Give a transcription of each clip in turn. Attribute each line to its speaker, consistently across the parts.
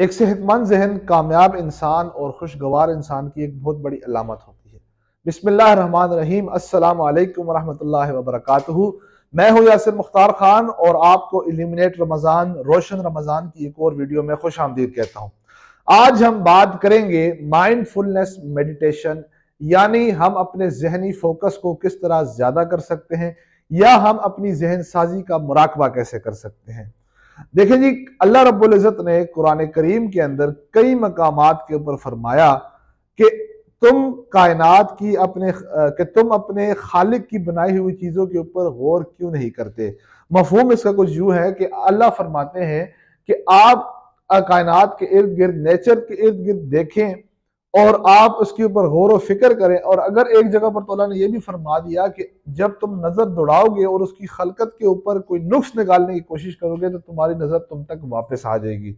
Speaker 1: ایک صحت مند ذہن کامیاب انسان اور خوشگوار انسان کی ایک بہت بڑی علامت ہوتی ہے۔ بسم اللہ الرحمن الرحیم، السلام علیکم ورحمۃ اللہ وبرکاتہ۔ میں ہوں یاسر مختار خان اور آپ کو ایلیمنیٹ رمضان، روشن رمضان کی ایک اور ویڈیو میں خوش آمدید کہتا ہوں۔ آج ہم بات کریں گے مائنڈ فلنس میڈیٹیشن، یعنی ہم اپنے ذہنی فوکس کو کس طرح زیادہ کر سکتے ہیں یا ہم اپنی ذہن سازی کا مراقبہ کیسے کر سکتے ہیں۔ دیکھیں جی، اللہ رب العزت نے قرآن کریم کے اندر کئی مقامات کے اوپر فرمایا کہ تم اپنے خالق کی بنائی ہوئی چیزوں کے اوپر غور کیوں نہیں کرتے۔ مفہوم اس کا کچھ یوں ہے کہ اللہ فرماتے ہیں کہ آپ کائنات کے ارد گرد، نیچر کے ارد گرد دیکھیں اور آپ اس کے اوپر غور و فکر کریں، اور اگر ایک جگہ پر تو اللہ نے یہ بھی فرما دیا کہ جب تم نظر دوڑاؤ گے اور اس کی خلقت کے اوپر کوئی نقص نکالنے کی کوشش کرو گے تو تمہاری نظر تم تک واپس آ جائے گی۔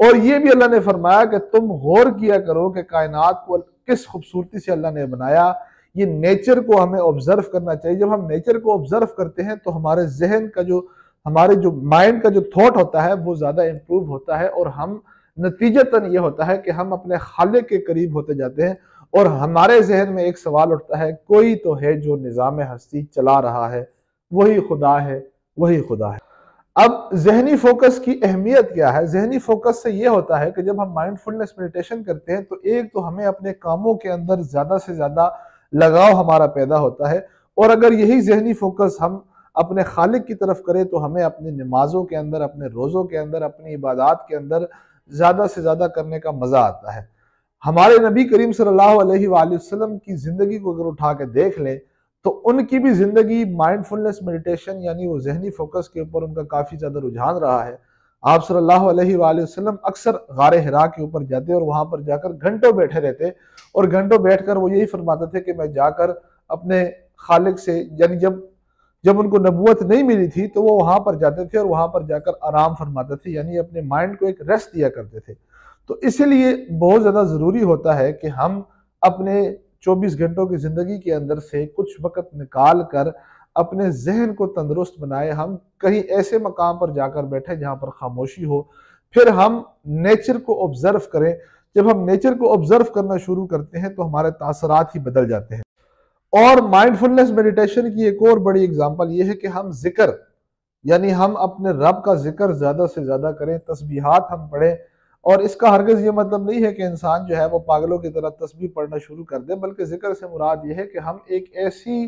Speaker 1: اور یہ بھی اللہ نے فرمایا کہ تم غور کیا کرو کہ کائنات کو کس خوبصورتی سے اللہ نے بنایا۔ یہ نیچر کو ہمیں آبزرو کرنا چاہیے۔ جب ہم نیچر کو آبزرو کرتے ہیں تو ہمارے ذہن کا ہمارے مائنڈ کا جو تھاٹ ہوتا ہے وہ زیادہ امپروو ہوتا ہے، اور ہم نتیجتاً یہ ہوتا ہے کہ ہم اپنے خالق کے قریب ہوتے جاتے ہیں، اور ہمارے ذہن میں ایک سوال اٹھتا ہے، کوئی تو ہے جو نظام ہستی چلا رہا ہے، وہی خدا ہے، وہی خدا ہے۔ اب ذہنی فوکس کی اہمیت کیا ہے؟ ذہنی فوکس سے یہ ہوتا ہے کہ جب ہم مائنڈ فلنس میڈیٹیشن کرتے ہیں تو ایک تو ہمیں اپنے کاموں کے اندر زیادہ سے زیادہ لگاؤ ہمارا پیدا ہوتا ہے، اور اگر یہی ذہنی فوکس ہم اپنے خالق کی طرف کریں تو ہمیں اپنی نمازوں کے اندر، اپنے روزوں کے اندر، اپنی عبادات کے اندر زیادہ سے زیادہ کرنے کا مزہ آتا ہے۔ ہمارے نبی کریم صلی اللہ علیہ وآلہ وسلم کی زندگی کو اگر اٹھا کے دیکھ لیں تو ان کی بھی زندگی مائنڈ فلنس میڈیٹیشن یعنی وہ ذہنی فوکس کے اوپر ان کا کافی زیادہ رجحان رہا ہے۔ آپ صلی اللہ علیہ وآلہ وسلم اکثر غار حرا کے اوپر جاتے اور وہاں پر جا کر گھنٹوں بیٹھے رہتے، اور گھنٹوں بیٹھ کر وہ یہی فرماتے تھے کہ میں جا کر اپنے خالق سے، یعنی جب ان کو نبوت نہیں ملی تھی تو وہ وہاں پر جاتے تھے اور وہاں پر جا کر آرام فرماتے تھے، یعنی اپنے مائنڈ کو ایک ریسٹ دیا کرتے تھے۔ تو اسی لیے بہت زیادہ ضروری ہوتا ہے کہ ہم اپنے 24 گھنٹوں کی زندگی کے اندر سے کچھ وقت نکال کر اپنے ذہن کو تندرست بنائے، ہم کہیں ایسے مقام پر جا کر بیٹھے جہاں پر خاموشی ہو، پھر ہم نیچر کو آبزرو کریں۔ جب ہم نیچر کو آبزرو کرنا شروع کرتے ہیں تو ہمارے تاثرات ہی بدل جاتے ہیں۔ اور مائنڈ فلنس میڈیٹیشن کی ایک اور بڑی اگزامپل یہ ہے کہ ہم ذکر، یعنی ہم اپنے رب کا ذکر زیادہ سے زیادہ کریں، تسبیحات ہم پڑھیں، اور اس کا ہرگز یہ مطلب نہیں ہے کہ انسان جو ہے وہ پاگلوں کی طرح تسبیح پڑھنا شروع کر دے، بلکہ ذکر سے مراد یہ ہے کہ ہم ایک ایسی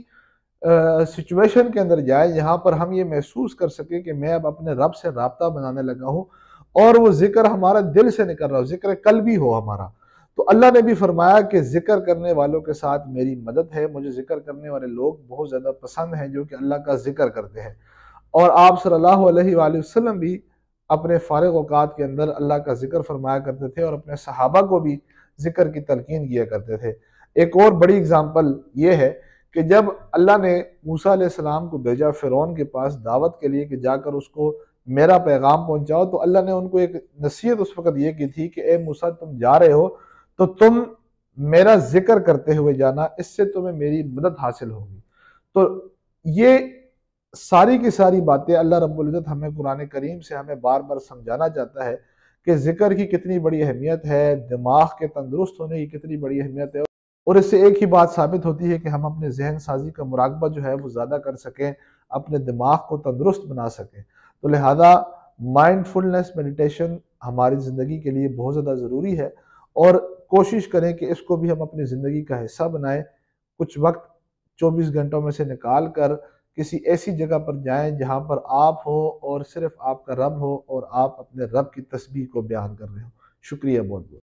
Speaker 1: سچویشن کے اندر جائیں جہاں پر ہم یہ محسوس کر سکیں کہ میں اب اپنے رب سے رابطہ بنانے لگا ہوں، اور وہ ذکر ہمارا دل سے نکل رہا ہو، ذکر قلبی ہو ہمارا۔ تو اللہ نے بھی فرمایا کہ ذکر کرنے والوں کے ساتھ میری مدد ہے، مجھے ذکر کرنے والے لوگ بہت زیادہ پسند ہیں جو کہ اللہ کا ذکر کرتے ہیں۔ اور آپ صلی اللہ علیہ وآلہ وسلم بھی اپنے فارغ اوقات کے اندر اللہ کا ذکر فرمایا کرتے تھے، اور اپنے صحابہ کو بھی ذکر کی تلقین کیا کرتے تھے۔ ایک اور بڑی اگزامپل یہ ہے کہ جب اللہ نے موسیٰ علیہ السلام کو بھیجا فرعون کے پاس دعوت کے لیے کہ جا کر اس کو میرا پیغام پہنچاؤ، تو اللہ نے ان کو ایک نصیحت اس وقت یہ کی تھی کہ اے موسیٰ، تم جا رہے ہو تو تم میرا ذکر کرتے ہوئے جانا، اس سے تمہیں میری مدد حاصل ہوگی۔ تو یہ ساری کی ساری باتیں اللہ رب العزت ہمیں قرآن کریم سے ہمیں بار بار سمجھانا چاہتا ہے کہ ذکر کی کتنی بڑی اہمیت ہے، دماغ کے تندرست ہونے کی کتنی بڑی اہمیت ہے، اور اس سے ایک ہی بات ثابت ہوتی ہے کہ ہم اپنے ذہن سازی کا مراقبہ جو ہے وہ زیادہ کر سکیں، اپنے دماغ کو تندرست بنا سکیں۔ تو لہذا مائنڈ فلنس میڈیٹیشن ہماری زندگی کے لیے بہت زیادہ ضروری ہے، اور کوشش کریں کہ اس کو بھی ہم اپنی زندگی کا حصہ بنائیں۔ کچھ وقت 24 گھنٹوں میں سے نکال کر کسی ایسی جگہ پر جائیں جہاں پر آپ ہو اور صرف آپ کا رب ہو، اور آپ اپنے رب کی تسبیح کو بیان کر رہے ہو۔ شکریہ بہت بہت۔